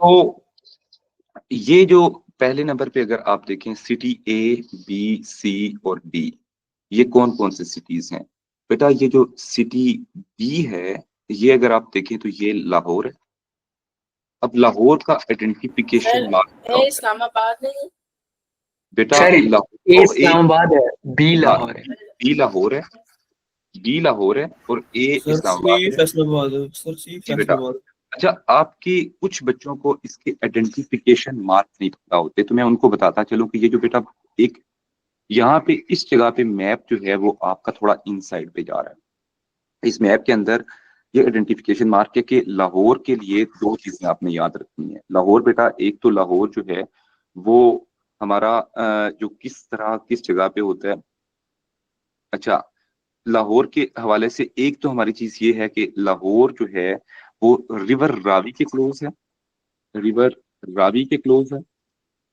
तो ये जो पहले नंबर पे अगर आप देखें सिटी ए, बी, सी और डी, ये कौन कौन से सिटीज हैं? बेटा ये जो सिटी बी है, ये अगर आप देखें तो ये लाहौर है। अब लाहौर का आइडेंटिफिकेशन सर मार्क क्या है होता है? इस्लामाबाद नहीं? बेटा सर लाहौर ए तो एक, इस्लामाबाद है, बी हाँ, लाहौर है। बी लाहौर है, बी लाहौर है और ए सर इस्लामाबाद सी है। फैसलाबाद है, सर सी जी बेटा। फैसलाबाद। अच्छा, आपकी कुछ बच्चों को इसके आइडेंटिफिकेशन मार्क नहीं पता होते, तो मैं उनको बताता चलूं कि ये जो बेटा एक यहाँ पे इस जगह पे मैप जो है वो आपका थोड़ा इनसाइड पे जा रहा है। इस मैप के अंदर ये आइडेंटिफिकेशन मार्क है कि लाहौर के लिए दो चीजें आपने याद रखनी है। लाहौर बेटा, एक तो लाहौर जो है वो हमारा जो किस तरह किस जगह पे होता है। अच्छा, लाहौर के हवाले से एक तो हमारी चीज ये है कि लाहौर जो है वो रिवर रावी के क्लोज है, रिवर रावी के क्लोज है,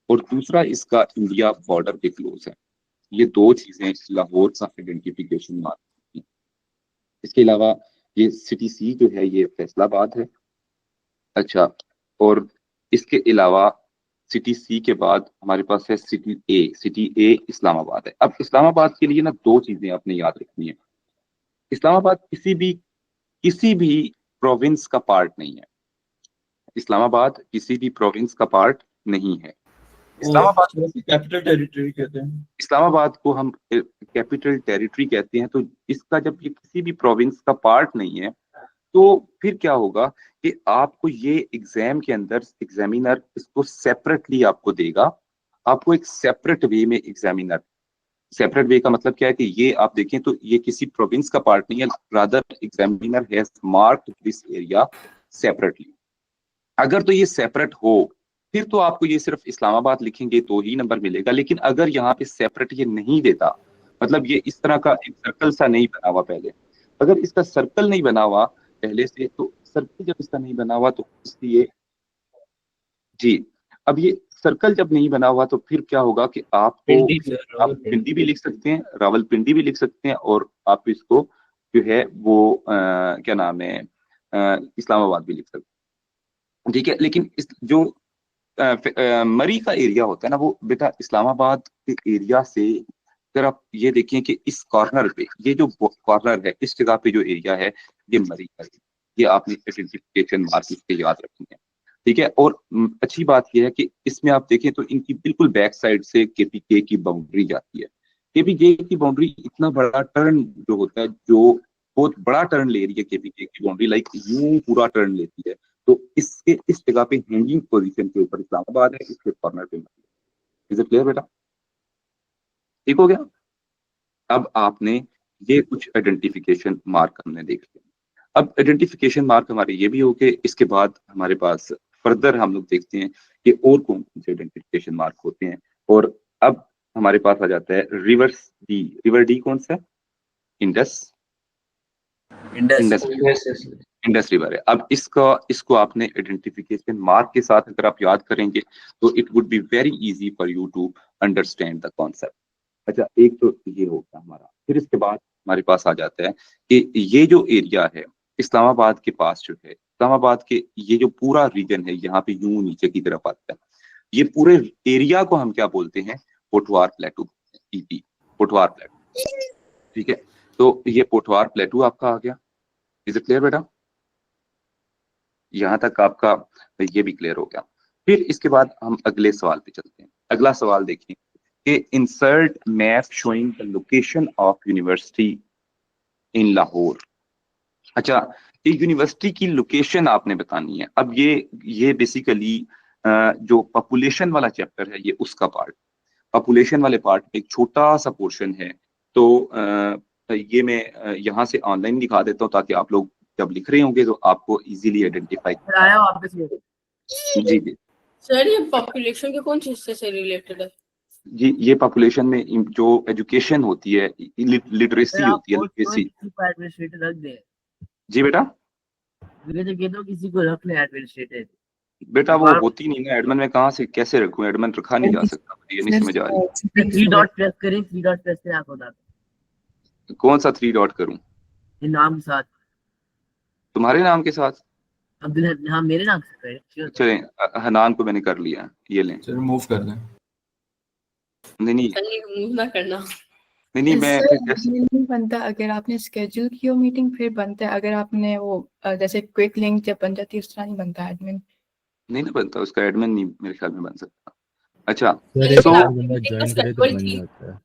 और दूसरा इसका इंडिया बॉर्डर के क्लोज है। ये दो चीजें लाहौर का आइडेंटिफिकेशन मार्क है। इसके अलावा ये सिटी सी जो है ये फैसलाबाद है। अच्छा, और इसके अलावा सिटी सी के बाद हमारे पास है सिटी ए, सिटी ए इस्लामाबाद है। अब इस्लामाबाद के लिए ना दो चीजें आपने याद रखनी है। इस्लामाबाद किसी भी प्रोविंस का पार्ट नहीं है। इस्लामाबाद किसी भी प्रोविंस का पार्ट नहीं है। इस्लामाबाद कैपिटल टेरिटरी कहते हैं। इस्लामाबाद को हम कैपिटल टेरिटरी कहते हैं। तो इसका जब ये किसी भी प्रोविंस का पार्ट नहीं है, तो फिर क्या होगा कि आपको ये एग्जाम के अंदर एग्जामिनर इसको सेपरेटली आपको देगा। आपको एक सेपरेट वे में एग्जामिनर, सेपरेट वे का मतलब क्या है कि ये आप देखें तो ये किसी प्रोविंस का पार्ट नहीं है, rather examiner has marked this area separately. अगर तो ये सेपरेट हो, फिर तो आपको ये सिर्फ इस्लामाबाद लिखेंगे तो ही नंबर मिलेगा। लेकिन अगर यहाँ पे सेपरेट ये नहीं देता, मतलब ये इस तरह का एक सर्कल सा नहीं बना हुआ पहले, अगर इसका सर्कल नहीं बना हुआ पहले से, तो सर्कल जब इसका नहीं बना हुआ तो इसलिए जी, अब ये सर्कल जब नहीं बना हुआ तो फिर क्या होगा कि आपको, पिंडी सर, आप रावलपिंडी। पिंडी भी लिख सकते हैं, रावलपिंडी भी लिख सकते हैं, और आप इसको जो है वो क्या नाम है, इस्लामाबाद भी लिख सकते हैं। ठीक है, लेकिन इस जो मरी का एरिया होता है ना, वो बेटा इस्लामाबाद के एरिया से, अगर आप ये देखें कि इस कॉर्नर पे, ये जो कॉर्नर है इस जगह पे जो एरिया है, ये मरी का एरिया, ये आपने आइडेंटिफिकेशन मार्क इसके याद रखनी है। ठीक है, और अच्छी बात यह है कि इसमें आप देखें तो इनकी बिल्कुल बैक साइड से केपीके की बाउंड्री जाती है। केपीके की बाउंड्री इतना बड़ा टर्न जो होता है, जो बहुत बड़ा टर्न ले रही है केपीके की बाउंड्री, लाइक यूं पूरा टर्न लेती है। तो इसके इस जगह पे हैंगिंग पोजीशन के ऊपर इस्लामाबाद है, इसके कॉर्नर पे। इज इट क्लियर बेटा? ठीक हो गया? अब आपने ये कुछ आइडेंटिफिकेशन मार्क हमने देख लिया। अब आइडेंटिफिकेशन मार्क हमारे ये भी हो गए, इसके बाद हमारे पास फर्दर हम लोग देखते हैं कि और कौन कौन से आइडेंटिफिकेशन मार्क होते हैं। और अब हमारे पास आ जाता है रिवर्स डी। रिवर डी कौन सा? इंडस, इंडस इंडस रिवर है। अब इसको आपने आइडेंटिफिकेशन मार्क के साथ अगर आप याद करेंगे तो it would be very easy for you to understand the concept. अच्छा, एक तो ये हो गया हमारा। फिर इसके बाद हमारे पास आ जाता है कि ये जो एरिया है इस्लामाबाद के पास जो है, इस्लामाबाद के ये जो पूरा रीजन है, यहाँ पे यूं नीचे की तरफ आता है, ये पूरे एरिया को हम क्या बोलते हैं? पोठवार प्लेटू, पीपी, पोठवार प्लेटू। ठीक है, तो ये पोठवार प्लेटू आपका आ गया। इज इट क्लियर बेटा? यहाँ तक आपका ये भी क्लियर हो गया। फिर इसके बाद हम अगले सवाल पे चलते हैं। अगला सवाल देखिए कि insert map showing the location of university in Lahore. अच्छा, ये यूनिवर्सिटी की लोकेशन आपने बतानी है। अब ये बेसिकली जो पॉपुलेशन वाला चैप्टर है, ये उसका पार्ट, पॉपुलेशन वाले पार्ट में एक छोटा सा पोर्शन है। तो ये मैं यहाँ से ऑनलाइन दिखा देता हूँ ताकि आप लोग जब लिख रहे होंगे तो आपको इजीली आइडेंटिफाई आया वापस में। जी जी सर ये पॉपुलेशन के कौन से हिस्से से रिलेटेड है? जी, ये पॉपुलेशन में जो एजुकेशन होती है, लिटरेसी होती है, लिटरेसी। एडमिनिस्ट्रेटर रख दे। जी बेटा, तो किसी को रख ले एडमिनिस्ट्रेटर। बेटा वो होती नहीं ना एडमिन, में कहाँ से कैसे रखूं? एडमिन रखा नहीं जा सकता, ये नहीं समझ आ रही। थ्री डॉट प्रेस करें, थ्री डॉट प्रेस करें, आपको बताता कौन सा 3 डॉट करूं? हूं नाम के साथ। तुम्हारे नाम के साथ? अब्दुल, हाँ मेरे नाम से करें। चलें, हनान को मैंने कर लिया, ये लें। चलो मूव कर दें। नहीं नहीं मूव ना करना। नहीं नहीं, मैं सर फिर जैसे ये नहीं बनता अगर आपने स्केड्यूल की हो मीटिंग, फिर बनता है। अगर आपने वो जैसे क्विक लिंक जब बन जाती है उस तरह नहीं बनता एडमिन। नहीं ना बनता, उसका एडमिन नहीं मेरे ख्याल में बन सकता। अच्छा सर, सो एक और बंदा ज्वाइन करे तो बन जाता है।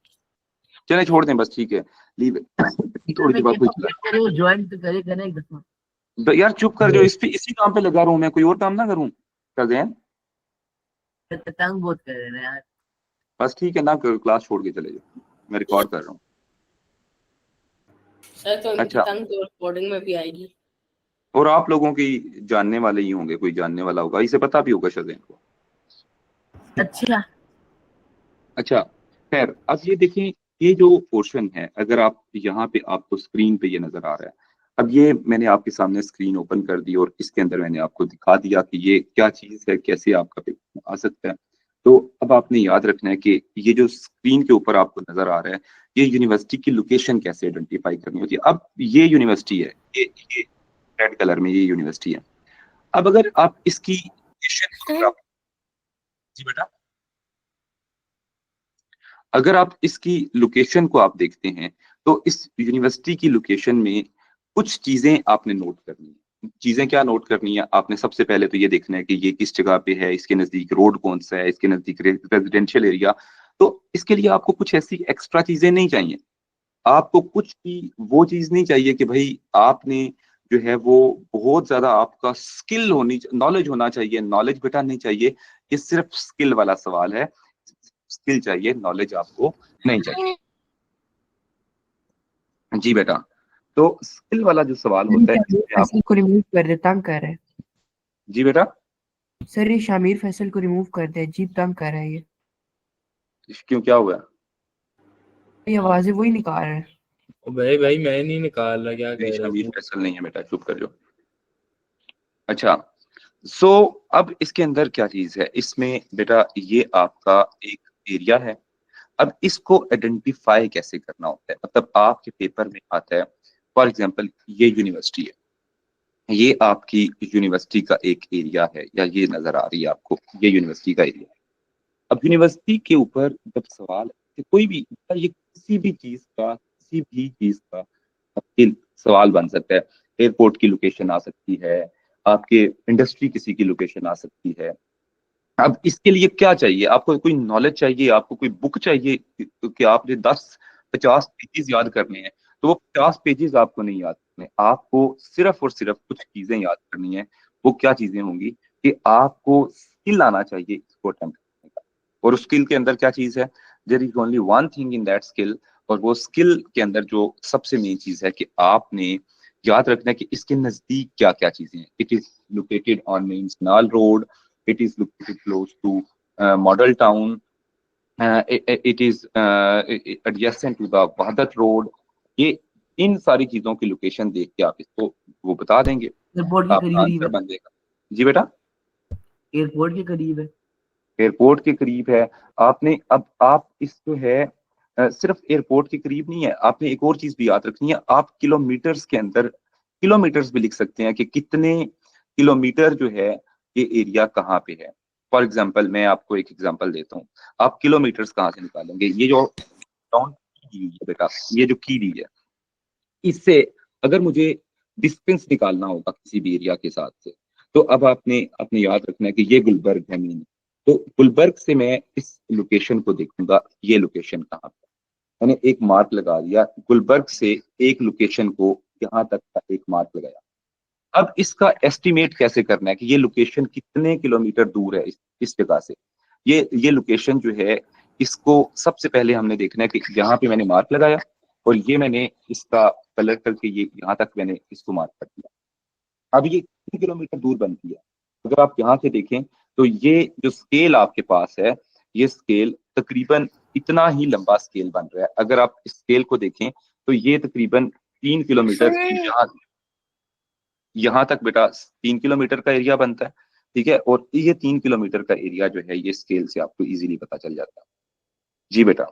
चले छोड़ दें बस, ठीक है, लीव थोड़ी देर बाद कोई चला। ज्वाइन तो करेगा ना एक दफा। यार चुप कर जो, इसी काम पे लगा रहा हूँ मैं, कोई और काम ना करूँ कर दें। तंग बहुत कर रहे हैं यार। बस ठीक है ना, क्लास छोड़ के चले जाओ, मैं रिकॉर्ड कर रहा हूँ। सर तो अच्छा, तंग तो रिकॉर्डिंग में भी आएगी। और आप लोगों की जानने वाले ही होंगे, कोई जानने वाला होगा, इसे पता भी होगा शज़ैन को। अच्छा अच्छा खैर, अब ये देखें, ये जो पोर्शन है, अगर आप यहाँ पे आपको स्क्रीन पे ये नजर आ रहा है, अब ये मैंने आपके सामने स्क्रीन ओपन कर दी और इसके अंदर मैंने आपको दिखा दिया कि ये क्या चीज है, कैसे आपका पेपर आ सकता है। तो अब आपने याद रखना है कि ये जो स्क्रीन के ऊपर आपको नजर आ रहा है, ये यूनिवर्सिटी की लोकेशन कैसे आइडेंटिफाई करनी होती है। अब ये यूनिवर्सिटी है, ये रेड कलर में ये यूनिवर्सिटी है। अब अगर आप इसकी लोकेशन, जी बेटा, अगर आप इसकी लोकेशन को आप देखते हैं, तो इस यूनिवर्सिटी की लोकेशन में कुछ चीजें आपने नोट करनी है। चीजें क्या नोट करनी है आपने? सबसे पहले तो ये देखना है कि ये किस जगह पे है, इसके नजदीक रोड कौन सा है, इसके नजदीक रेजिडेंशियल एरिया। तो इसके लिए आपको कुछ ऐसी एक्स्ट्रा चीजें नहीं चाहिए, आपको कुछ भी वो चीज नहीं चाहिए कि भाई आपने जो है वो बहुत ज्यादा आपका स्किल होनी, नॉलेज होना चाहिए। नॉलेज बेटा नहीं चाहिए, ये सिर्फ स्किल वाला सवाल है। स्किल चाहिए, नॉलेज आपको नहीं चाहिए। जी बेटा, तो स्किल वाला जो सवाल होता है शामिर इसमें आप, फैसल को रिमूव कर दे, तंग कर रहा है। जी बेटा, सर ये शामिर फैसल को रिमूव कर दे, अजीब तंग कर रहा है ये। क्यों, क्या हुआ? ये आवाजें वही निकाल रहा है। भाई भाई मैं नहीं निकाल रहा, क्या नहीं, कह रहे शबीर हो? फैसल नहीं है बेटा, चुप कर जाओ। अच्छा, सो अब इसके अंदर क्या चीज है इसमें बेटा, ये आपका एक एरिया है। अब इसको आइडेंटिफाई कैसे करना होता है, मतलब आपके पेपर में आता है, फॉर एग्जांपल ये यूनिवर्सिटी है, ये आपकी यूनिवर्सिटी का एक एरिया है, या ये नजर आ रही है आपको, ये यूनिवर्सिटी का एरिया है। अब यूनिवर्सिटी के ऊपर जब सवाल है कि कोई भी, ये किसी भी चीज का आपके सवाल बन सकता है। एयरपोर्ट की लोकेशन आ सकती है, आपके इंडस्ट्री किसी की लोकेशन आ सकती है। अब इसके लिए क्या चाहिए आपको? कोई नॉलेज चाहिए, आपको कोई बुक चाहिए कि आपने 10-50 पेजेस याद करने हैं। तो वो 50 पेजेस आपको नहीं याद करने, आपको सिर्फ और सिर्फ कुछ चीजें याद करनी है। वो क्या चीजें होंगी कि आपको स्किल आना चाहिए इसको अटेम्प्ट करने का। और उस स्किल के अंदर क्या चीज है? There is only one thing in that skill. और वो स्किल के अंदर जो सबसे मेन चीज है कि आपने याद रखना है कि इसके नजदीक क्या क्या चीजें हैं। It is located on main नाल road, it is located close to Model Town, it is adjacent to the Wahdat Road। ये इन सारी चीजों की लोकेशन देख के आप इसको वो बता देंगे, एयरपोर्ट के आपका करीब आंसर है। बन जाएगा। जी बेटा, एयरपोर्ट के करीब है। एयरपोर्ट के करीब है। आपने, अब आप इस जो है सिर्फ एयरपोर्ट के करीब नहीं है, आपने एक और चीज भी याद रखनी है। आप किलोमीटर्स के अंदर किलोमीटर्स भी लिख सकते हैं कि कितने किलोमीटर जो है ये एरिया कहाँ पे है। फॉर एग्जाम्पल मैं आपको एक एग्जाम्पल देता हूँ, आप किलोमीटर्स कहाँ से निकालेंगे? ये जो टाउन की दी है बेटा, ये जो की दी है, इससे अगर मुझे डिस्टेंस निकालना होगा किसी भी एरिया के साथ से, तो अब आपने अपने याद रखना है कि ये गुलबर्ग है मीन, तो गुलबर्ग से मैं इस लोकेशन को देखूंगा, ये लोकेशन कहाँ पे। मैंने एक मार्क लगा दिया गुलबर्ग से, एक लोकेशन को यहाँ तक का एक मार्क लगाया। अब इसका एस्टिमेट कैसे करना है कि ये लोकेशन कितने किलोमीटर दूर है इस जगह से। ये लोकेशन जो है, इसको सबसे पहले हमने देखना है कि यहाँ पे मैंने मार्क लगाया और ये मैंने इसका कलर करके ये यहाँ तक मैंने इसको मार्क कर दिया। अब ये कितने किलोमीटर दूर बनती है? अगर आप यहाँ से देखें तो ये जो स्केल आपके पास है, ये स्केल तकरीबन इतना ही लंबा स्केल बन रहा है। अगर आप इस स्केल को देखें तो ये तकरीबन 3 किलोमीटर यहाँ तक बेटा 3 किलोमीटर का एरिया बनता है। ठीक है, और ये 3 किलोमीटर का एरिया जो है ये स्केल से आपको इजीली पता चल जाता है। जी बेटा,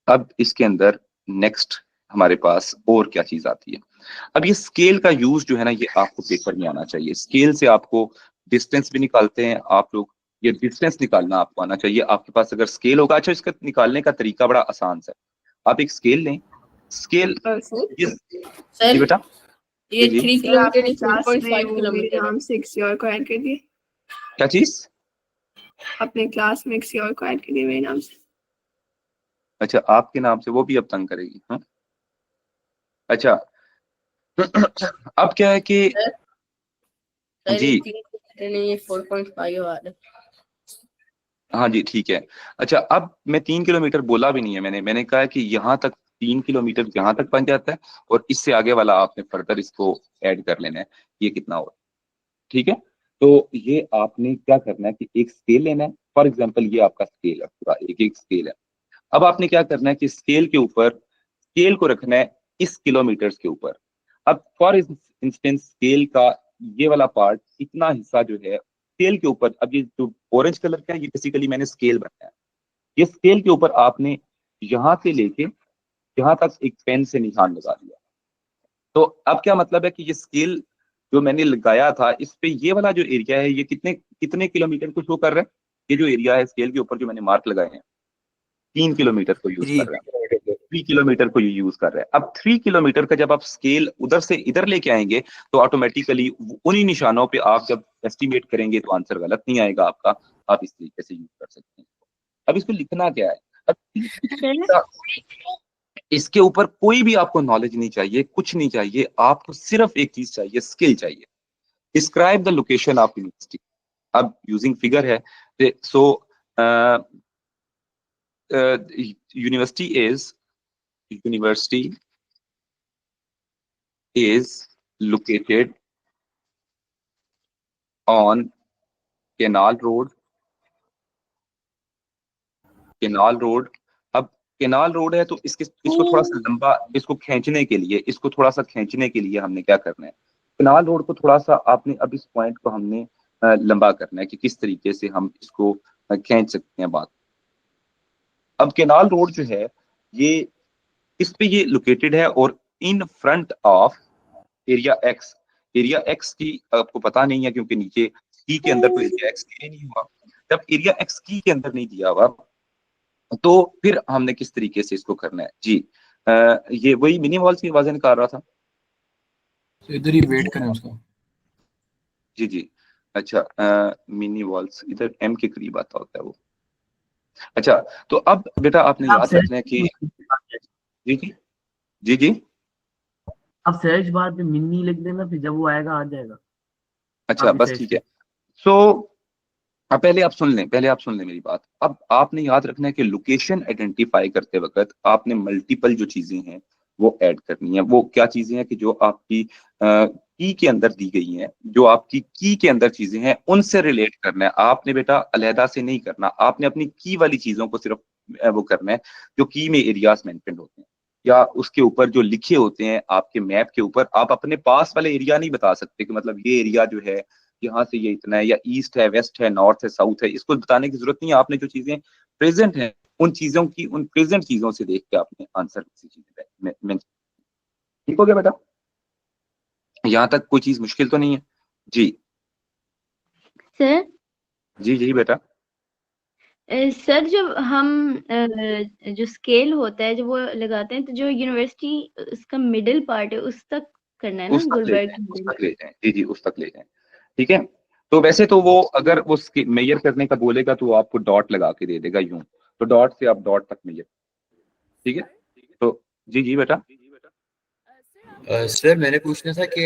अब इसके अंदर नेक्स्ट हमारे पास और क्या चीज आती है? अब ये स्केल का यूज जो है ना, ये आपको पेपर में आना चाहिए। स्केल से आपको डिस्टेंस भी निकालते हैं आप लोग, ये डिस्टेंस निकालना आपको आना चाहिए। आपके पास अगर स्केल होगा, अच्छा इसका निकालने का तरीका बड़ा आसान सा है। आप एक स्केल लें, स्केल जी सर बेटा, ये जी 3 सर आपने किलोमीटर क्लास में 4.5 वो मेरे किलोमीटर नाम से किसी और को ऐड कर दिए, क्या चीज? अपने क्लास में किसी और को ऐड कर दिए मेरे नाम से। अच्छा आपके नाम से वो भी अब तंग करेगी? हाँ अच्छा अब क्या है कि सर ये जी 3 किलोमीटर नहीं, ये 4.5 आ रहा है। हाँ जी ठीक है। अच्छा अब मैं 3 किलोमीटर बोला भी नहीं है, मैंने कहा है कि यहाँ तक 3 किलोमीटर यहाँ तक बन जाता है, और इससे आगे वाला आपने फर्दर इसको ऐड कर लेना है, ये कितना हो, ठीक है। तो ये आपने क्या करना है कि एक स्केल लेना है। फॉर एग्जांपल ये आपका स्केल है, पूरा एक एक स्केल है। अब आपने क्या करना है कि स्केल के ऊपर, स्केल को रखना है इस किलोमीटर्स के ऊपर। अब फॉर इंस्टेंस स्केल का ये वाला पार्ट, इतना हिस्सा जो है स्केल के ऊपर, अब ये जो ऑरेंज कलर का है ये बेसिकली मैंने स्केल बनाया है। ये स्केल के ऊपर आपने यहाँ से लेके यहाँ तक एक पेन से निशान लगा दिया। तो अब क्या मतलब है कि ये स्केल जो मैंने लगाया था, इस पे ये वाला जो एरिया है, ये कितने कितने किलोमीटर को शो कर रहा है? ये जो एरिया है स्केल के ऊपर जो मैंने मार्क लगाए हैं, 3 किलोमीटर को यूज कर रहे हैं, 3 किलोमीटर को यूज कर रहे हैं। अब 3 किलोमीटर का जब आप स्केल उधर से इधर लेके आएंगे, तो ऑटोमेटिकली उन्हीं निशानों पे आप जब एस्टिमेट करेंगे तो आंसर गलत नहीं आएगा आपका। आप इस तरीके से यूज कर सकते हैं। अब इसको लिखना क्या है? अब इसके ऊपर कोई भी आपको नॉलेज नहीं चाहिए, कुछ नहीं चाहिए, आपको सिर्फ एक चीज चाहिए, स्किल चाहिए। Describe the location of university. अब यूजिंग फिगर है, so university is located on Canal Road. Canal Road. अब केनाल रोड है तो इसको थोड़ा सा लंबा, इसको खींचने के लिए हमने क्या करना है, केनाल रोड को थोड़ा सा आपने, अब इस पॉइंट को हमने लंबा करना है कि किस तरीके से हम इसको खींच सकते हैं बात। अब केनाल रोड जो है ये इस पे ये लोकेटेड है, और in front of area x की आपको पता नहीं है, क्योंकि नीचे की के अंदर तो एरिया एक्स नहीं हुआ। जब एरिया एक्स की के अंदर नहीं दिया हुआ, तो फिर हमने किस तरीके से इसको करना है जी। ये वही मिनी वॉल्स की आवाजें निकाल रहा था। तो इधर ही वेट करें उसका। जी जी अच्छा, मिनी वॉल्स इधर एम के करीब आता होता है वो। अच्छा तो अब बेटा आपने आप याद रखना है कि जी जी जी जी आप सर्च बार पे मिनी लिख देना, फिर जब वो आएगा आ जाएगा। अच्छा आप बस इसे ठीक है। सो अब पहले आप सुन लें मेरी बात। अब आपने याद रखना है कि लोकेशन आइडेंटिफाई करते वक्त आपने मल्टीपल जो चीजें हैं वो ऐड करनी है। वो क्या चीजें हैं कि जो आपकी की के अंदर दी गई हैं, जो आपकी की के अंदर चीजें हैं उनसे रिलेट करना है आपने बेटा, अलहदा से नहीं करना। आपने अपनी की वाली चीजों को सिर्फ वो करना है जो की में एरियाज मेंशन होते हैं, या उसके ऊपर जो लिखे होते हैं आपके मैप के ऊपर। आप अपने पास वाले एरिया नहीं बता सकते कि मतलब ये एरिया जो है यहाँ से ये इतना है, या ईस्ट है, वेस्ट है, नॉर्थ है, साउथ है, इसको बताने की जरूरत नहीं है। आपने जो चीजें प्रेजेंट हैं उन चीजों की, उन प्रेजेंट चीजों से देख के आपने आंसर किसी चीज में। ठीक हो गया बेटा? यहाँ तक कोई चीज मुश्किल तो नहीं है जी? सर जी जी बेटा। सर जब हम जो स्केल होता है जब वो लगाते हैं, तो जो यूनिवर्सिटी उसका मिडिल पार्ट है उस तक करना है ना, उस तक ले गुलबर्ग जाएं, की उस middle। तक ले जाएं, जी जी उस तक ले जाएं। ठीक है। तो वैसे तो वो अगर वो मेजर करने का बोलेगा तो वो आपको डॉट लगा के दे देगा यूं, तो डॉट से आप डॉट तक मेजर। ठीक है। तो जी जी बेटा। सर मैंने पूछना था कि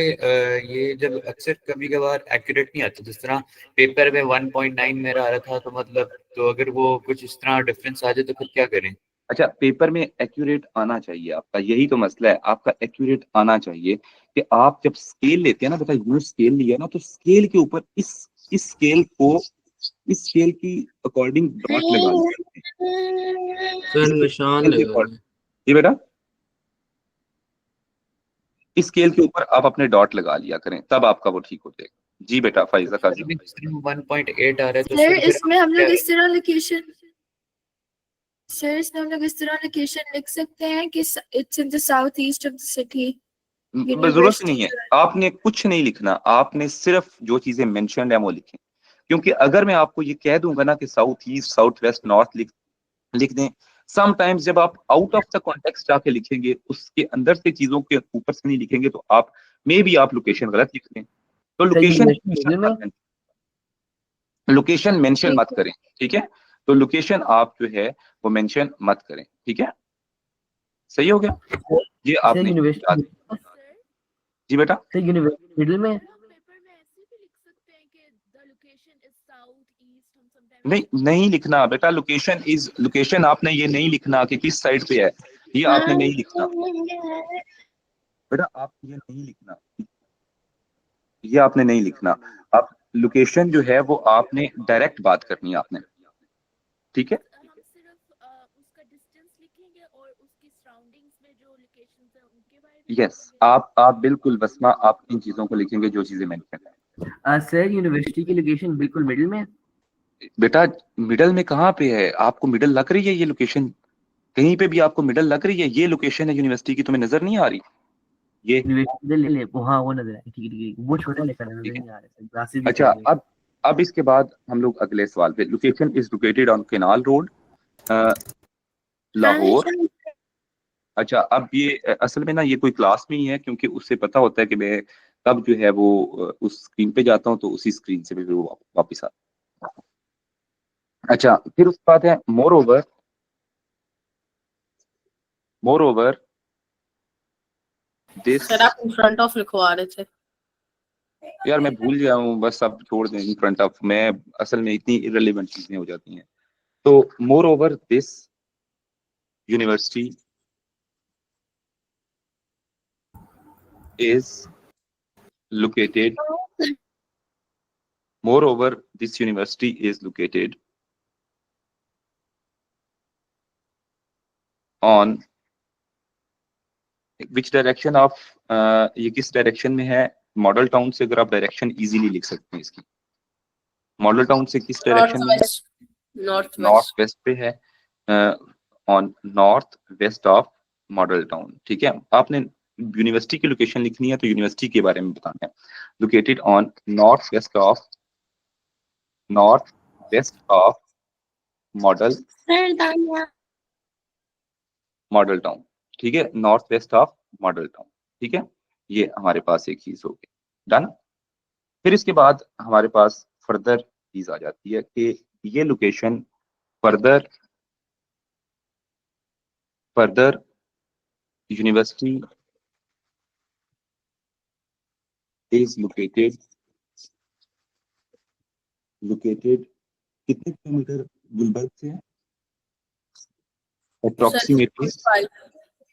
ये जब अक्सर कभी कभार एक्यूरेट नहीं आता, जिस तरह पेपर में 1.9 मेरा आ रहा था, तो मतलब तो अगर वो कुछ इस तरह डिफरेंस आ जाए तो फिर क्या करें? अच्छा पेपर में एक्यूरेट आना चाहिए आपका, यही तो मसला है, आपका एक्यूरेट आना चाहिए। कि आप जब स्केल लेते हैं ना बेटा, यूं स्केल लिया ना, तो स्केल के ऊपर इस स्केल को, इस स्केल की अकॉर्डिंग डॉट लगाना है। सर निशान लगा है। जी बेटा, इस स्केल के ऊपर आप अपने डॉट लगा लिया करें, तब आपका वो ठीक हो जाएगा। जी बेटा फाइजा काजी। 1.8 आ रहा है तो सर फिर इसमें हम लोग इस तरह लोकेशन, सर इसमें हम लोग इस तरह लोकेशन लिख सकते हैं कि it's in the south east of the city. जरूरत नहीं है, आपने कुछ नहीं लिखना, आपने सिर्फ जो चीजें मेंशन है वो लिखें। क्योंकि अगर मैं आपको ये कह दूंगा ना कि south east, south west, north लिख दें, समटाइम्स जब आप आउट ऑफ द कॉन्टेक्स्ट जाके लिखेंगे, उसके अंदर से चीजों के ऊपर से नहीं लिखेंगे, तो आप मे बी आप लोकेशन गलत लिख दें। तो लोकेशन मेंशन मत करें, ठीक है? तो लोकेशन आप जो है वो मेंशन मत करें, ठीक है? सही हो गया? ये आपने यूनिवर्सिटी जी बेटा, सर यूनिवर्सिटी मिडिल में है? नहीं लिखना बेटा, लोकेशन आपने ये नहीं लिखना कि किस साइड पे है, ये आपने नहीं लिखना बेटा, आप ये नहीं लिखना, ये आपने नहीं लिखना। आप लोकेशन जो है वो आपने डायरेक्ट बात करनी है आपने, ठीक है? यस, आप बिल्कुल बसमा, आप इन चीजों को लिखेंगे जो चीजें मेंशन है। सर यूनिवर्सिटी की लोकेशन बिल्कुल मिडिल में है? बेटा मिडल में कहाँ पे है? आपको मिडल लग रही है ये लोकेशन? कहीं पे भी आपको मिडल लग रही है? ये लोकेशन है यूनिवर्सिटी की, तुम्हें नजर नहीं आ रही? ये यूनिवर्सिटी वो नजर आई, ठीक है, वो छोटा लेकर नजर नहीं आ रहा है, क्लासेस भी अच्छा, चल रही है। अब इसके बाद हम लोग अगले सवाल पे। Location is located on canal road, Lahore. अच्छा, अब ये असल में ना ये कोई क्लास में ही है, क्योंकि उससे पता होता है कि मैं कब जो है वो उस स्क्रीन पे जाता हूँ, तो उसी स्क्रीन से भी वो वापिस आता है। अच्छा, फिर उसके बाद है मोर ओवर दिस। सर आप इन फ्रंट ऑफ लिखवा रहे थे। यार मैं भूल गया हूँ, बस अब छोड़ दें इन फ्रंट ऑफ, मैं असल में इतनी इररिलेवेंट चीजें हो जाती हैं। तो more over this university is located, moreover this university is located on which direction of ये किस डायरेक्शन में है? मॉडल टाउन से। अगर आप डायरेक्शन इजीली लिख सकते हैं इसकी, मॉडल टाउन से किस डायरेक्शन में है? नॉर्थ वेस्ट पे है, on north west of model town, ठीक है? आपने यूनिवर्सिटी की लोकेशन लिखनी है तो यूनिवर्सिटी के बारे में बताना है। Located on north west of model town, ठीक है? North west of model town, ठीक है? ये हमारे पास एक चीज होगी, डन। फिर इसके बाद हमारे पास फर्दर चीज आ जाती है कि ये location further university is located कितने किलोमीटर गुलबर्ग से है? Approximately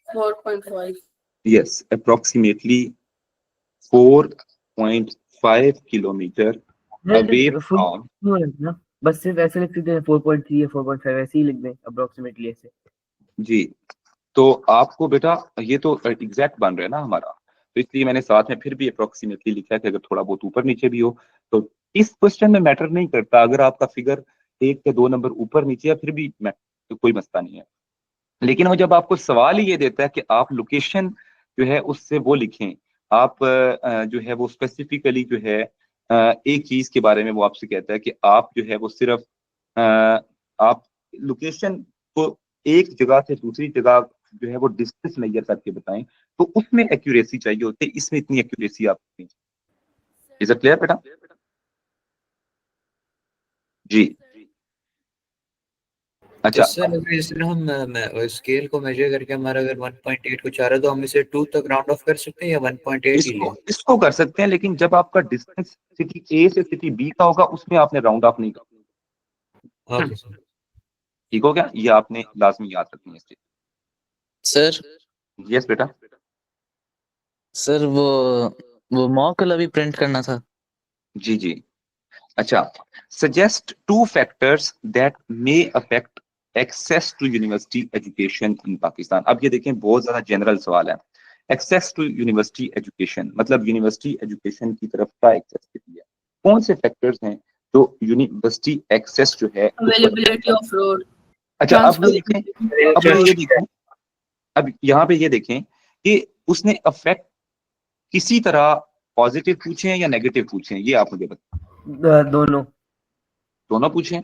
4.5 yes, approximately 4.5 kilometre away from। बस सिर्फ ऐसे लिख सकते हैं 4.3 या 4.5 ऐसे ही लिख दें अप्रोक्सीमेटली ऐसे। जी, तो आपको बेटा ये तो एग्जैक्ट बन रहा है ना हमारा, तो इसलिए मैंने साथ में फिर भी अप्रोक्सीमेटली लिखा है कि अगर थोड़ा बहुत ऊपर नीचे भी हो तो इस क्वेश्चन में मैटर नहीं करता। अगर आपका फिगर 1 या 2 नंबर ऊपर नीचे है फिर भी तो कोई मसला नहीं है। लेकिन वो जब आपको सवाल ही ये देता है कि आप लोकेशन जो है उससे वो लिखें, आप जो है वो स्पेसिफिकली जो है एक चीज के बारे में वो आपसे कहता है कि आप जो है वो सिर्फ आप लोकेशन को एक जगह से दूसरी जगह जो है वो डिस्टेंस मेजर करके बताएं, तो उसमें एक्यूरेसी चाहिए होती है, इसमें इतनी एक्यूरेसी आपको नहीं। इज इट क्लियर बेटा? जी अच्छा सर अगर इस तरह हम स्केल को मेजर करके हमारा अगर 1.8 कुछ आ रहा है तो हम इसे 2 तक राउंड ऑफ कर सकते हैं या 1.8 ही लें? इसको कर सकते हैं, लेकिन जब आपका डिस्टेंस सिटी ए से सिटी बी का होगा उसमें आपने राउंड ऑफ नहीं करना। ओके सर, ठीक हो गया? ये आपने लाजमी याद रखनी है। सर यस बेटा। सर वो मॉकल अभी प्रिंट करना था। जी जी अच्छा, suggest 2 factors that may affect access to university education in Pakistan. अब ये देखें बहुत ज्यादा जनरल सवाल है। एक्सेस टू यूनिवर्सिटी एजुकेशन मतलब यूनिवर्सिटी एजुकेशन की तरफ का एक्सेस कितनी है? कौन से फैक्टर्स हैं जो यूनिवर्सिटी एक्सेस जो है? Availability of road. अच्छा, अब ये देखें, अब यहाँ पे ये देखें कि उसने अफेक्ट किसी तरह पॉजिटिव पूछें या नेगेटिव पूछें, ये आप मुझे बताएं। दोनों दोनों पूछें।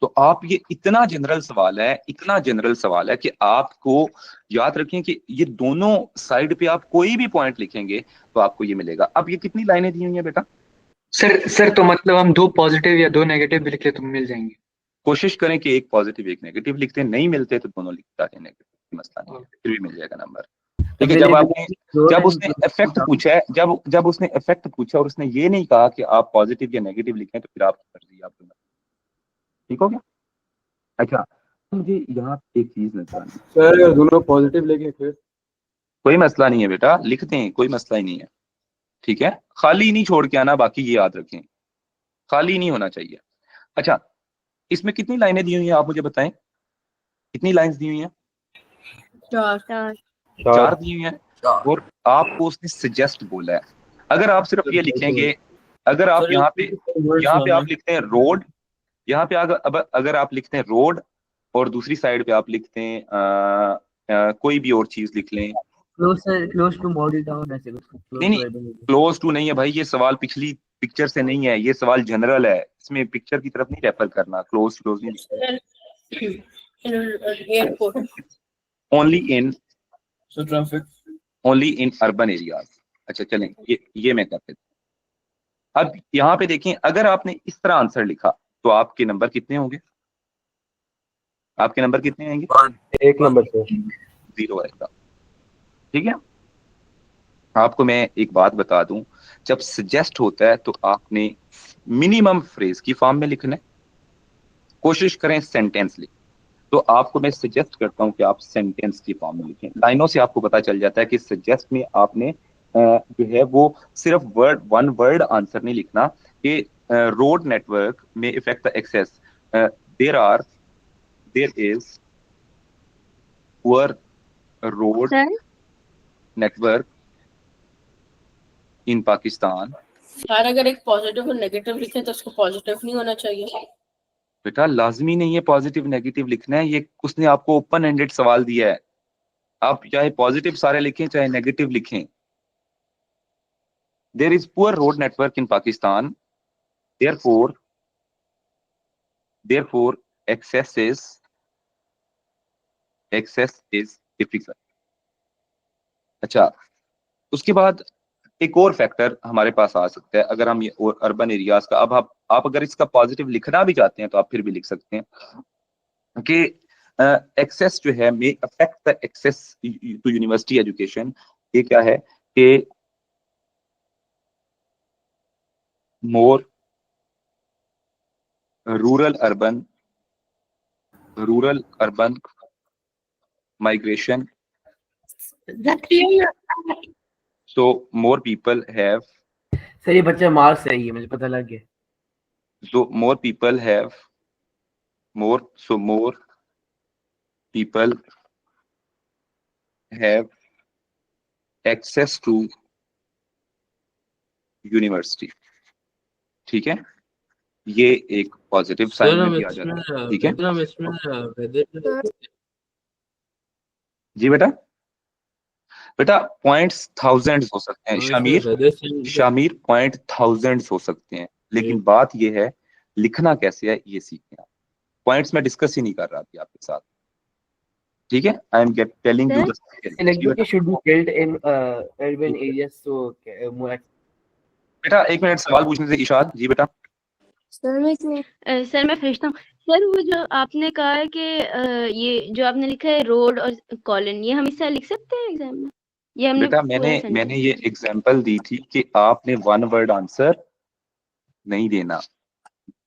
तो आप ये इतना जनरल सवाल है, इतना जनरल सवाल है कि आपको याद रखें कि ये दोनों साइड पे आप कोई भी पॉइंट लिखेंगे तो आपको ये मिलेगा। अब ये कितनी लाइनें दी हुई हैं बेटा? सर तो मतलब हम 2 पॉजिटिव या 2 नेगेटिव भी लिख ले तो मिल जाएंगे। कोशिश करें कि एक पॉजिटिव एक नेगेटिव लिखते हैं, नहीं मिलते तो दोनों लिखता है नेगेटिव, मसला नहीं है, फिर भी मिल जाएगा नंबर। ठीक है, जब उसने इफेक्ट पूछा है, जब उसने इफेक्ट पूछा और उसने ये नहीं कहा कि आप पॉजिटिव या नेगेटिव लिखें तो फिर आपकी मर्जी, आप ठीक हो गया। अच्छा, मुझे यहाँ एक चीज नजर आई सर अगर दोनों पॉजिटिव लिखें फिर कोई मसला नहीं है बेटा, लिखते हैं, कोई मसला ही नहीं है। ठीक है, खाली नहीं छोड़ के आना, बाकी ये याद रखें, खाली नहीं होना चाहिए। अच्छा, इसमें कितनी लाइनें दी हुई हैं आप मुझे बताएं, कितनी लाइंस दी हुई हैं? 4 दी हुई हैं, और आपको उसने सजेस्ट बोला है। अगर आप सिर्फ ये लिखेंगे, अगर आप यहाँ पे आप लिखते हैं रोड, यहाँ पे अगर आप लिखते हैं रोड और दूसरी साइड पे आप लिखते हैं कोई भी और चीज लिख लें, क्लोज टू मॉडल टाउन, ऐसे कुछ। नहीं क्लोज टू नहीं है भाई, ये सवाल पिछली पिक्चर से नहीं है, ये सवाल जनरल है, इसमें पिक्चर की तरफ नहीं रेफर करना। क्लोज नहीं, airport only in traffic, only in urban areas. अच्छा चलें, ये मैं कर देता हूं। अब यहाँ पे देखें, अगर आपने इस तरह आंसर लिखा तो आपके नंबर कितने होंगे? आपके नंबर कितने आएंगे? 1 नंबर से 0 आएगा। ठीक है, आपको मैं एक बात बता दूं, जब सजेस्ट होता है तो आपने मिनिमम फ्रेज की फॉर्म में लिखना है, कोशिश करें सेंटेंस लिख। तो आपको मैं सजेस्ट करता हूं कि आप सेंटेंस की फॉर्म में लिखें। लाइनों से आपको पता चल जाता है कि सजेस्ट में आपने जो है वो सिर्फ वन वर्ड आंसर नहीं लिखना कि रोड नेटवर्क में effect the access, there is poor road network in Pakistan. यार अगर एक पॉजिटिव और नेगेटिव लिखे तो उसको पॉजिटिव नहीं होना चाहिए? बेटा लाजमी नहीं है पॉजिटिव नेगेटिव लिखना है, ये उसने आपको ओपन एंडेड सवाल दिया है, आप चाहे पॉजिटिव सारे लिखें चाहे नेगेटिव लिखें। There is poor road network in Pakistan, therefore access is difficult. अच्छा, उसके बाद एक और फैक्टर हमारे पास आ सकता है, अगर हम ये और अर्बन एरियाज का, अब आप अगर इसका पॉजिटिव लिखना भी चाहते हैं तो आप फिर भी लिख सकते हैं कि एक्सेस जो है may affect the access to university education. ये क्या है कि more rural urban migration, so more people have, sir ये बच्चा मार्क्स सही है, मुझे पता लग गया। so more people have more people have access to university। ठीक है, ये एक पॉजिटिव साइन में भी आ जाता है। ठीक है जी बेटा पॉइंट्स थाउजेंड्स हो सकते हैं शामिर पॉइंट थाउजेंड्स हो सकते हैं, लेकिन बात ये है लिखना कैसे है ये सीखना। पॉइंट्स में डिस्कस ही नहीं कर रहा थी आपके साथ, ठीक है। I am telling you should be build in urban areas, so बेटा एक मिनट सवाल पूछने से इशाद जी। बेटा सर मैं पूछता हूँ सर, वो जो आपने कहा है कि ये जो आपने लिखा है रोड और कॉलोन, ये हम इससे लिख सकते हैं एग्जाम में? ये हमने बेटा मैंने ये एग्जांपल दी थी कि आपने वन वर्ड आंसर नहीं देना,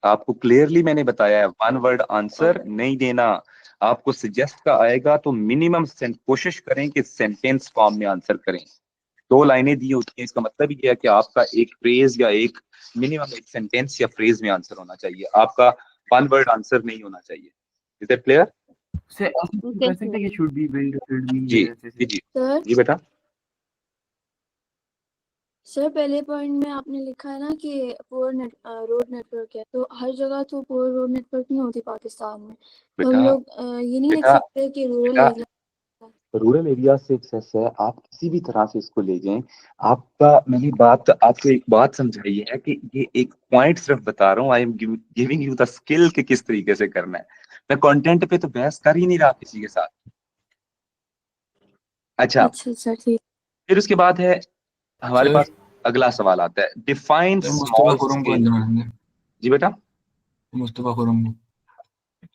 आपको क्लियरली मैंने बताया है वन वर्ड आंसर नहीं देना। आपको सजेस्ट का आएगा तो मिनिमम कोशिश करें कि सेंटेंस फॉर्म में आंसर करें। 2 लाइनें दी होती हैं, इसका मतलब ये है कि आपका एक फ्रेज या एक मिनिमम एक सेंटेंस या फ्रेज में आंसर होना चाहिए, आपका वन वर्ड आंसर नहीं होना चाहिए। Is that clear? सर कर सकते हैं कि should be build, should be जी बेटा। सर पहले पॉइंट में आपने लिखा है ना कि पुअर रोड नेटवर्क है, तो हर जगह तो पुअर रोड नेटवर्क नहीं होती पाकिस्तान में, तो हम लोग ये नहीं लिख सकते कि रूरल एरिया। रूरल एरिया से एक्सेस है, आप किसी भी तरह से इसको ले जाएं। आपका मैंने बात आपको एक बात समझाई है कि ये एक पॉइंट सिर्फ बता रहा हूँ, I am giving you the skill कि किस तरीके से करना है। मैं कंटेंट पे तो बहस कर ही नहीं रहा किसी के साथ। अच्छा, अच्छा सर ठीक। फिर उसके बाद है हमारे सर पास अगला सवाल आता है, define sir Mustafa small Khurram को स्केल। अंदर आने दें, जी बेटा। मुस्तफा खुरम को।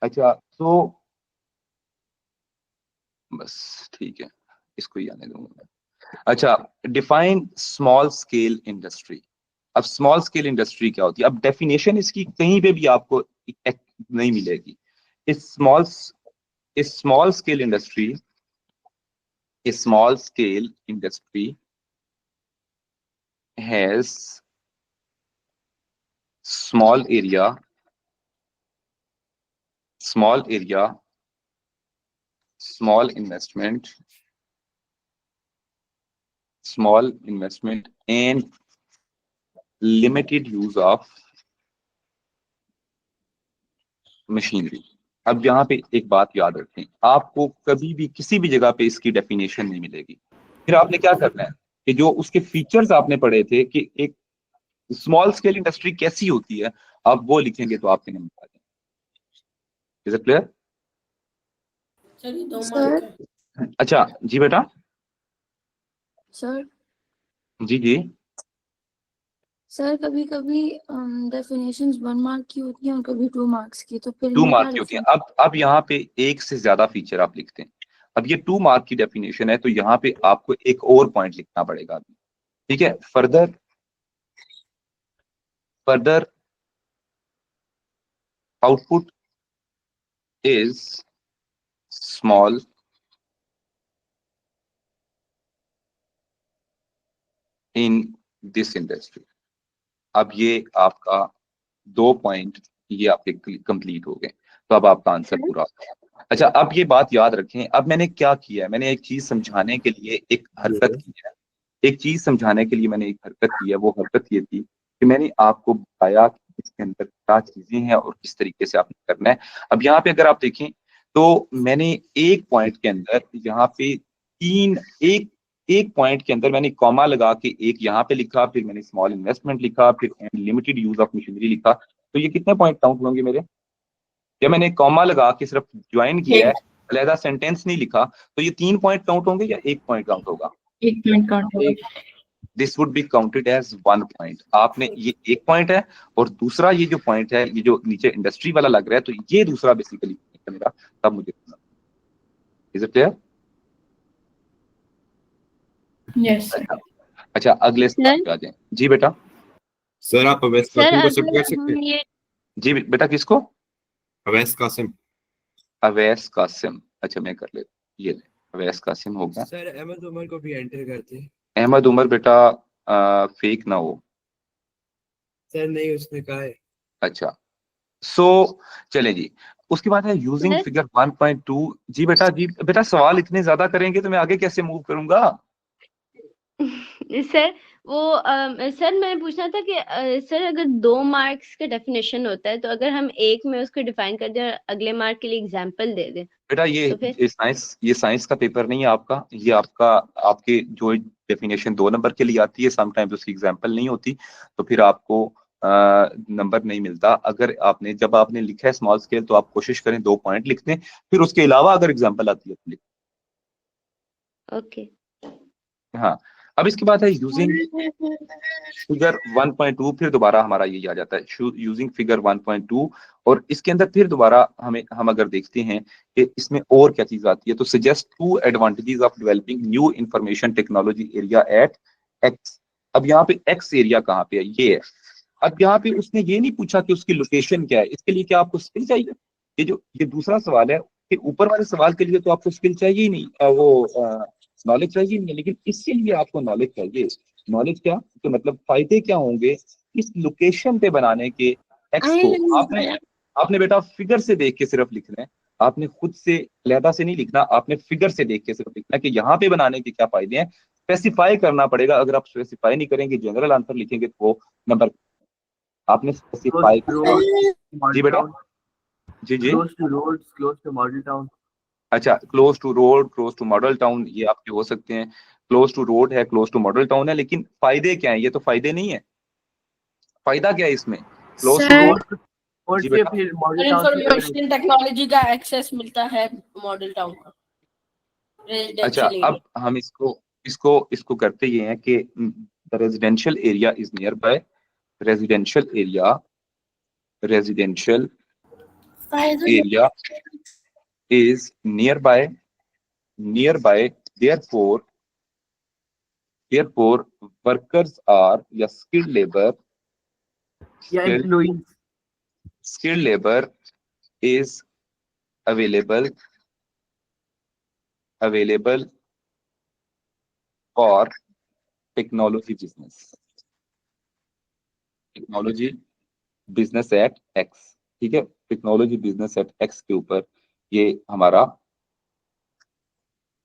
अच्छा तो बस ठीक है, इसको ही आने दूंगा मैं। अच्छा, डिफाइन स्मॉल स्केल इंडस्ट्री। अब स्मॉल स्केल इंडस्ट्री क्या होती है? अब डेफिनेशन इसकी कहीं पे भी आपको नहीं मिलेगी। इस small scale industry, small scale industry has small area, small investment and limited use of machinery। अब यहाँ पे एक बात याद रखें, आपको कभी भी किसी भी जगह पे इसकी डेफिनेशन नहीं मिलेगी। फिर आपने क्या करना है कि जो उसके फीचर्स आपने पढ़े थे कि एक स्मॉल स्केल इंडस्ट्री कैसी होती है, आप वो लिखेंगे तो आपके नंबर आ जाएंगे। Is it clear? चलिए 2 सर मार्क है। अच्छा जी बेटा। सर जी जी। सर कभी कभी डेफिनेशंस 1 मार्क की होती हैं और कभी 2 मार्क्स की, तो फिर 2 इनमें क्या मार्क की होती है। डिफरेंस? अब यहाँ पे एक से ज्यादा फीचर आप लिखते हैं। अब ये 2 मार्क की डेफिनेशन है, तो यहाँ पे आपको एक और पॉइंट लिखना पड़ेगा अभी। ठीक है, further output is small in this industry. अब ये आपका 2 पॉइंट ये आपके कंप्लीट हो गए, तो अब आपका आंसर पूरा हो गया। अच्छा, अब ये बात याद रखें, अब मैंने क्या किया है, मैंने एक चीज समझाने के लिए एक हरकत की है। एक चीज समझाने के लिए मैंने एक हरकत की है। वो हरकत ये थी कि मैंने आपको बताया कि इसके अंदर क्या चीजें हैं और किस तरीके से आपने करना है। अब यहाँ पे अगर आप देखें तो मैंने एक पॉइंट के अंदर यहाँ पे एक पॉइंट के अंदर मैंने कॉमा लगा के एक यहाँ पे लिखा, फिर मैंने स्मॉल इन्वेस्टमेंट लिखा, फिर लिमिटेड यूज ऑफ मशीनरी लिखा। तो ये कितने पॉइंट काउंट होंगे मेरे? या मैंने कॉमा लगा के सिर्फ ज्वाइन किया है, अलहदा सेंटेंस नहीं लिखा, तो ये 3 पॉइंट काउंट होंगे या 1 पॉइंट काउंट होगा? 1 पॉइंट काउंट होगा। This would be counted as 1 point. आपने ये 1 पॉइंट है, और दूसरा ये जो पॉइंट है, ये जो नीचे इंडस्ट्री वाला लग रहा है, तो ये दूसरा बेसिकली मेरा, तब मुझे। Is it clear? Yes sir. अच्छा, अगले सवाल पे आ जाएं। जी बेटा। सर आप अवैस सर कासिम को सब अगर कर सकते हम हैं? ये जी बेटा, किसको? अवैस कासिम। अवैस कासिम। अच्छा मैं कर लेता, ये ले, अवैस कासिम हो गया। सर अहमद उमर को भी एंटर करते हैं। अहमद उमर बेटा फेक ना हो। सर नहीं, उसने कहा है। अच्छा, सो चले जी। उसके बाद है यूजिंग सर फिगर 1.2। जी बेटा, जी बेटा, सवाल इतने ज्यादा करेंगे तो मैं आगे कैसे मूव करूंगा? सर वो सर मैं पूछना था कि सर अगर 2 मार्क्स का डेफिनेशन होता है तो अगर हम एक में उसको डिफाइन कर दें और अगले मार्क के लिए एग्जांपल दे दें बेटा तो फिर? ये साइंस का पेपर नहीं है आपका। ये आपका, आपके जो डेफिनेशन 2 नंबर के लिए आती है, समटाइम्स उसकी एग्जांपल नहीं होती, तो फिर आपको नंबर नहीं मिलता। अगर आपने, जब आपने लिखा है स्मॉल स्केल, तो आप कोशिश करें 2 पॉइंट लिख दें, फिर उसके अलावा अगर एग्जांपल आती है तो लिख। ओके। हाँ, अब इसके बाद है यूजिंग फिगर 1.2। फिर दोबारा हमारा ये आ जाता है यूजिंग फिगर 1.2, और इसके अंदर फिर दोबारा हम अगर देखते हैं कि इसमें और क्या चीज आती है, तो suggest 2 advantages of developing new information technology area at x. अब यहाँ पे एक्स एरिया कहाँ पे है? ये है। अब यहाँ पे उसने ये नहीं पूछा कि उसकी लोकेशन क्या है। इसके लिए क्या आपको स्किल चाहिए? ये दूसरा सवाल है कि ऊपर वाले सवाल के लिए तो आपको स्किल चाहिए ही नहीं, वो नॉलेज चाहिए नहीं है, लेकिन इसके लिए आपको नॉलेज चाहिए। नॉलेज क्या, तो मतलब फायदे क्या होंगे इस लोकेशन पे बनाने के एक्स को? आपने बेटा फिगर से देख के सिर्फ लिखना है, आपने खुद से अलहदा से नहीं लिखना। आपने फिगर से देख के सिर्फ लिखना है कि यहाँ पे बनाने के क्या फायदे हैं। स्पेसिफाई करना पड़ेगा। अगर आप स्पेसिफाई नहीं करेंगे, जनरल आंसर लिखेंगे, तो वो नंबर आपने स्पेसिफाई। जी बेटा। जी जी। Close to roads, close to model town. अच्छा, close to road, close to model town, ये आपके हो सकते हैं। क्लोज टू रोड है, क्लोज टू मॉडल टाउन है, लेकिन फायदे क्या है? ये तो फायदे नहीं है। फायदा क्या है इसमें? Close to sir, road. और जी से बेटा। फिर मॉडल टाउन की इंफॉर्मेशन टेक्नोलॉजी का एक्सेस मिलता है मॉडल टाउन का अच्छा, रेजिडेंशियल एरिया। अब हम इसको इसको इसको करते ये हैं कि the residential area is near by, residential area area is nearby, therefore workers are या या employees skilled labor is available for technology business at X। ठीक है, टेक्नोलॉजी बिजनेस एट X के ऊपर ये हमारा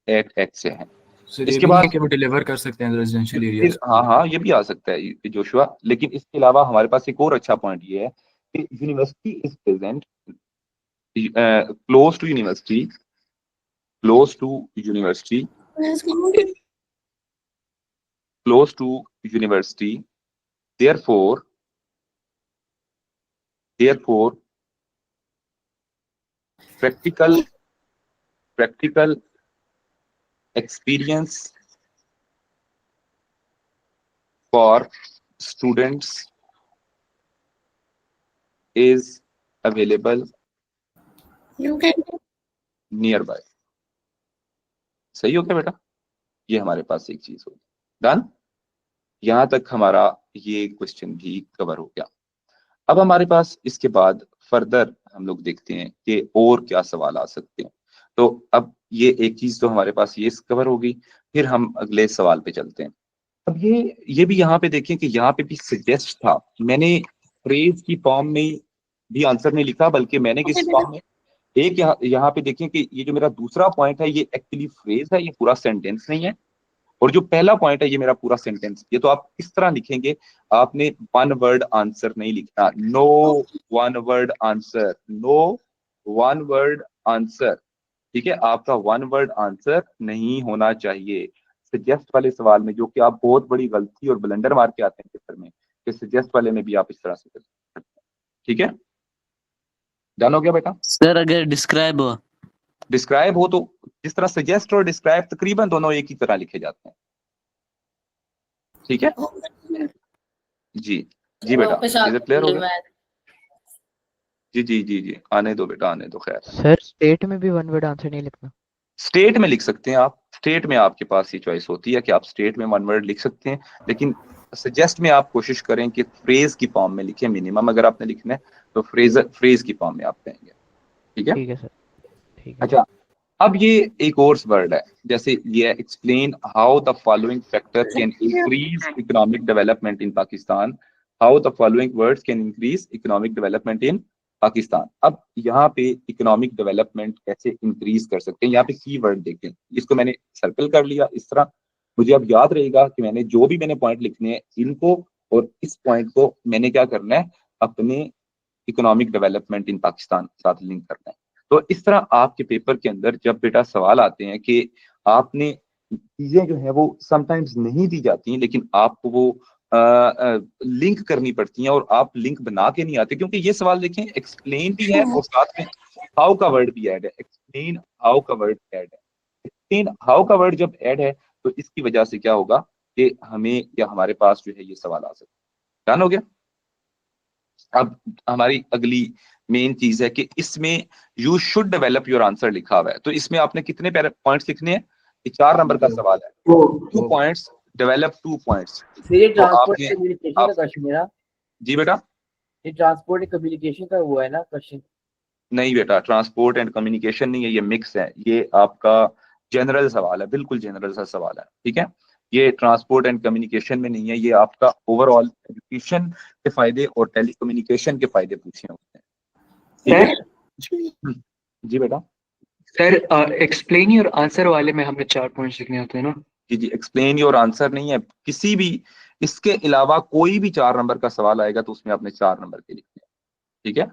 एट X है। इसके बाद वो डिलीवर कर सकते हैं रेजिडेंशियल एरियाज। हाँ हाँ, ये भी आ सकता है जोशुआ, लेकिन इसके अलावा हमारे पास एक और अच्छा पॉइंट ये है कि university is present close to university therefore practical experience for students is available nearby। सही हो गया बेटा? ये हमारे पास एक चीज होगी। डन। यहां तक हमारा ये क्वेश्चन भी कवर हो गया। अब हमारे पास इसके बाद फर्दर हम लोग देखते हैं कि और क्या सवाल आ सकते हैं। तो अब ये एक चीज तो हमारे पास ये कवर होगी, फिर हम अगले सवाल पे चलते हैं। अब ये भी यहाँ पे देखें कि यहाँ पे भी सजेस्ट था, मैंने फ्रेज की फॉर्म में भी आंसर नहीं लिखा, बल्कि मैंने किस फॉर्म में एक यहाँ पे देखें कि ये जो मेरा दूसरा पॉइंट है ये एक्चुअली फ्रेज है, ये पूरा सेंटेंस नहीं है। और जो पहला पॉइंट है ये मेरा पूरा सेंटेंस। ये तो आप इस तरह लिखेंगे, आपने वन वर्ड आंसर नहीं लिखना। नो वन वर्ड आंसर, ठीक है? आपका वन वर्ड आंसर नहीं होना चाहिए सजेस्ट वाले सवाल में, जो कि आप बहुत बड़ी गलती और ब्लंडर मार के आते हैं पेपर में, कि सजेस्ट वाले में भी आप इस तरह से कर सकते हैं। ठीक है, डन हो गया बेटा? सर अगर डिस्क्राइब हो तो जिस तरह सजेस्ट और डिस्क्राइब तकरीबन दोनों एक ही तरह लिखे जाते हैं। ठीक है जी बेटा, इज इट क्लियर हो गया? जी आने दो बेटा, आने दो। खैर सर स्टेट में भी वन वर्ड आंसर नहीं लिखना? स्टेट में लिख सकते हैं आप, स्टेट में आपके पास ये चॉइस होती है कि आप स्टेट में वन वर्ड लिख सकते हैं, लेकिन सजेस्ट में आप कोशिश करें कि फ्रेज की फॉर्म में लिखें। मिनिमम अगर आपने लिखना है तो फ्रेज की फॉर्म में आप कहेंगे। ठीक है सर, ठीक है। अच्छा, अब ये एक और वर्ड है, जैसे ये explain how the following factor can increase economic development in Pakistan. How the following words can increase economic development in Pakistan. अब यहाँ पे इकोनॉमिक डेवलपमेंट कैसे इंक्रीज कर सकते हैं, यहाँ पे की वर्ड देखें, इसको मैंने सर्कल कर लिया इस तरह। मुझे अब याद रहेगा कि मैंने जो भी मैंने पॉइंट लिखने हैं, इनको और इस पॉइंट को मैंने क्या करना है, अपने इकोनॉमिक डेवलपमेंट इन पाकिस्तान के साथ लिंक करना है। तो इस तरह आपके पेपर के अंदर जब बेटा सवाल आते हैं कि आपने चीजें जो है वो समटाइम्स नहीं दी जाती हैं, लेकिन आपको वो लिंक करनी पड़ती हैं और आप लिंक बना के नहीं आते, क्योंकि ये सवाल देखें एक्सप्लेन भी है और साथ में हाउ का वर्ड भी ऐड है। एक्सप्लेन हाउ का वर्ड ऐड है। एक्सप्लेन हाउ का वर्ड जब ऐड है तो इसकी वजह से क्या होगा कि हमें या हमारे पास जो है ये सवाल आ सकता है। डन हो गया? अब हमारी अगली मेन चीज है कि इसमें you should develop your answer लिखा हुआ है। तो इसमें आपने कितने पॉइंट्स लिखने हैं? 4 नंबर का सवाल है। 2 पॉइंट्स, डेवलप 2 पॉइंट्स। ये ट्रांसपोर्ट कम्युनिकेशन का क्वेश्चन मेरा। जी बेटा, ये ट्रांसपोर्ट कम्युनिकेशन का हुआ है ना क्वेश्चन? नहीं बेटा, ट्रांसपोर्ट एंड कम्युनिकेशन नहीं है, ये मिक्स है। ये आपका जनरल सवाल है, बिल्कुल जनरल सा सवाल है। ठीक है, ये ट्रांसपोर्ट एंड कम्युनिकेशन में नहीं है, ये आपका ओवरऑल एजुकेशन के फायदे और टेलीकम्युनिकेशन के फायदे पूछे होते हैं। जी बेटा। सर एक्सप्लेन योर आंसर वाले में हमने 4 पॉइंट्स लिखने होते हैं ना? जी एक्सप्लेन योर आंसर नहीं है, किसी भी इसके अलावा कोई भी 4 नंबर का सवाल आएगा तो उसमें आपने 4 नंबर के लिखने हैं। ठीक है,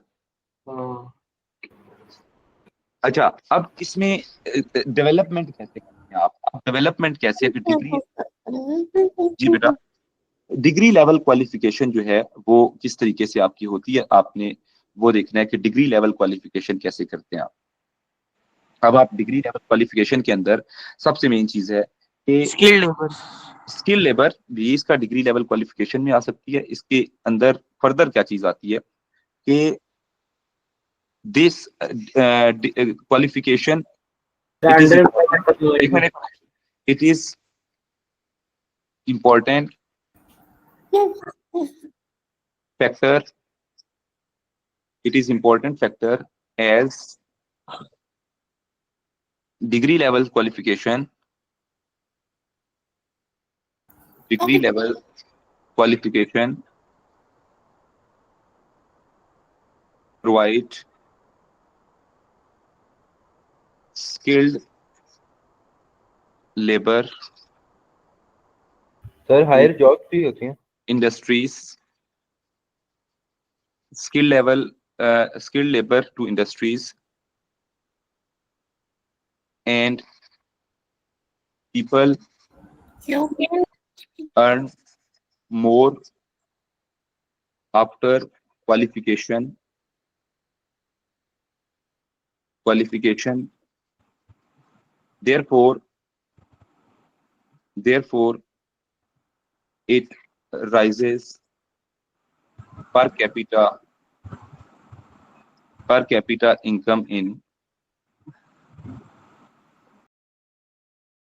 अच्छा, अब इसमें डेवलपमेंट कैसे करते हैं आप डेवलपमेंट कैसे डिग्री, जी बेटा, डिग्री लेवल क्वालिफिकेशन जो है वो किस तरीके से आपकी होती है, आपने वो देखना है कि डिग्री लेवल क्वालिफिकेशन कैसे करते हैं आप। अब आप डिग्री लेवल क्वालिफिकेशन के अंदर सबसे मेन चीज है कि स्किल लेबर भी इसका डिग्री लेवल क्वालिफिकेशन में आ सकती है। इसके अंदर फर्दर क्या चीज आती है कि this qualification it is important factor, it is important factor as degree level qualification, degree level qualification provide skilled labor sir higher job भी होती हैं industries, skilled labor to industries, and people earn more after qualification. Therefore it rises per capita income in